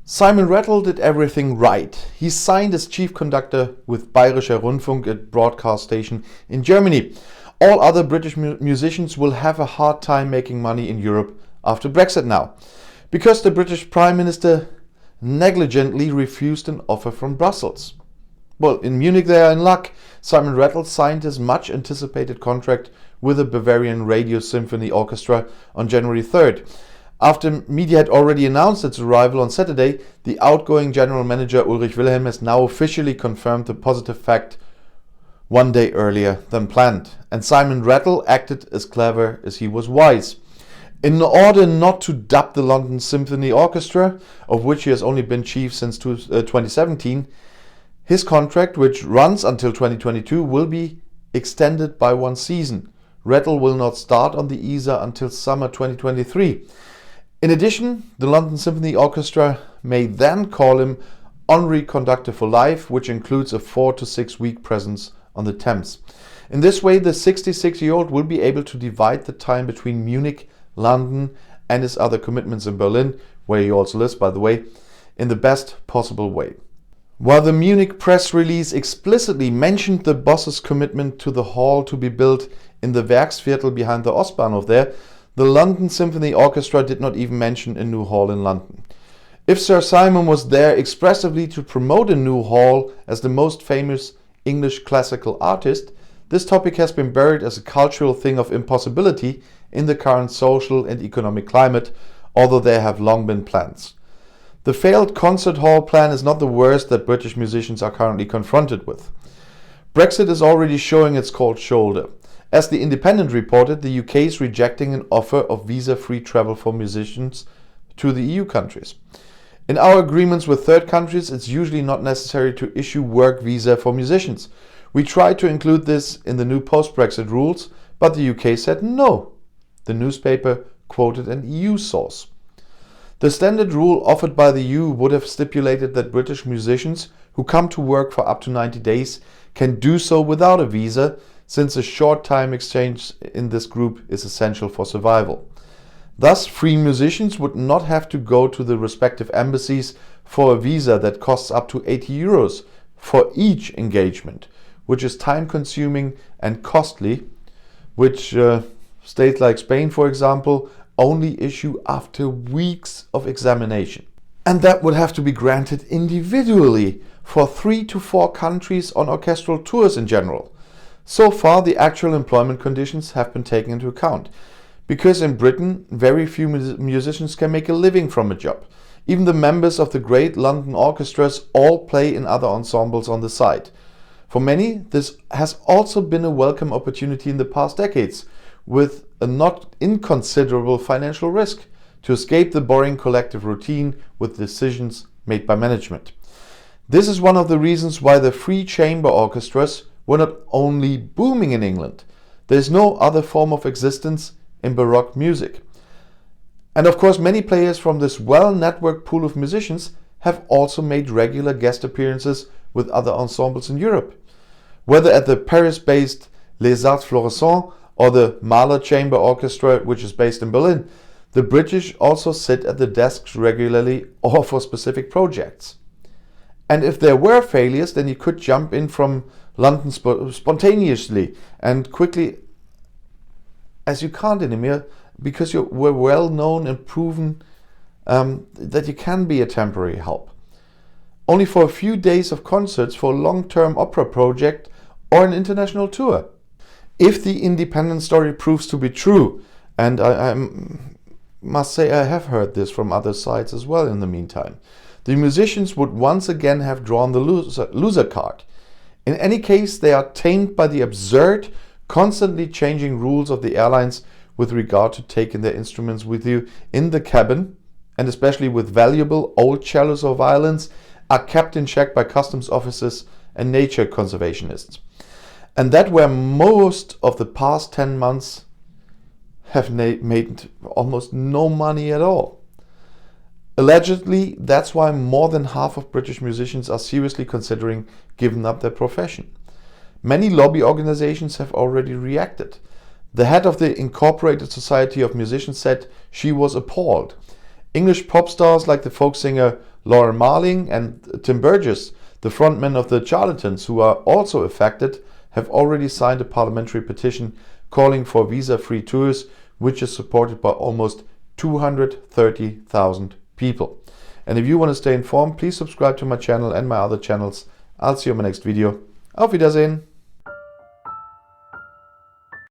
Simon Rattle did everything right. He signed as chief conductor with Bayerischer Rundfunk, a broadcast station in Germany. All other British musicians will have a hard time making money in Europe after Brexit now, because the British Prime Minister negligently refused an offer from Brussels. Well, in Munich they are in luck. Simon Rattle signed his much anticipated contract with the Bavarian Radio Symphony Orchestra on January 3rd. After media had already announced its arrival on Saturday, the outgoing general manager Ulrich Wilhelm has now officially confirmed the positive fact one day earlier than planned. And Simon Rattle acted as clever as he was wise. In order not to dub the London Symphony Orchestra, of which he has only been chief since 2017, his contract, which runs until 2022, will be extended by 1 season. Rattle will not start on the ESA until summer 2023. In addition, the London Symphony Orchestra may then call him honorary conductor for life, which includes a 4 to 6 week presence on the Thames. In this way, the 66-year-old will be able to divide the time between Munich, London and his other commitments in Berlin, where he also lives, by the way, in the best possible way. While the Munich press release explicitly mentioned the boss's commitment to the hall to be built in the Werksviertel behind the Ostbahnhof there, the London Symphony Orchestra did not even mention a new hall in London. If Sir Simon was there expressively to promote a new hall as the most famous English classical artist, this topic has been buried as a cultural thing of impossibility in the current social and economic climate, although there have long been plans. The failed concert hall plan is not the worst that British musicians are currently confronted with. Brexit is already showing its cold shoulder. As The Independent reported, the UK is rejecting an offer of visa-free travel for musicians to the EU countries. In our agreements with third countries, it's usually not necessary to issue work visa for musicians. We tried to include this in the new post-Brexit rules, but the UK said no. The newspaper quoted an EU source. The standard rule offered by the EU would have stipulated that British musicians who come to work for up to 90 days can do so without a visa, since a short time exchange in this group is essential for survival. Thus, free musicians would not have to go to the respective embassies for a visa that costs up to €80 for each engagement, which is time-consuming and costly, which states like Spain, for example, only issue after weeks of examination. And that would have to be granted individually for 3 to 4 countries on orchestral tours in general. So far, the actual employment conditions have been taken into account, because in Britain, very few musicians can make a living from a job. Even the members of the great London orchestras all play in other ensembles on the side. For many, this has also been a welcome opportunity in the past decades, with a not inconsiderable financial risk, to escape the boring collective routine with decisions made by management. This is one of the reasons why the free chamber orchestras were not only booming in England. There is no other form of existence in Baroque music. And of course, many players from this well-networked pool of musicians have also made regular guest appearances with other ensembles in Europe. Whether at the Paris-based Les Arts Florissants or the Mahler Chamber Orchestra, which is based in Berlin, the British also sit at the desks regularly or for specific projects. And if there were failures, then you could jump in from London spontaneously and quickly, as you can't anymore, because you were well known and proven that you can be a temporary help. Only for a few days of concerts for a long-term opera project or an international tour. If the Independent story proves to be true, and I must say I have heard this from other sides as well in the meantime, the musicians would once again have drawn the loser card. In any case, they are tamed by the absurd, constantly changing rules of the airlines with regard to taking their instruments with you in the cabin, and especially with valuable old cellos or violins, are kept in check by customs officers and nature conservationists. And that where most of the past 10 months have made almost no money at all. Allegedly, that's why more than half of British musicians are seriously considering giving up their profession. Many lobby organizations have already reacted. The head of the Incorporated Society of Musicians said she was appalled. English pop stars like the folk singer Lauren Marling and Tim Burgess, the frontmen of the Charlatans, who are also affected, have already signed a parliamentary petition calling for visa-free tours, which is supported by almost 230,000 people. And if you want to stay informed, please subscribe to my channel and my other channels. I'll see you in my next video. Auf Wiedersehen!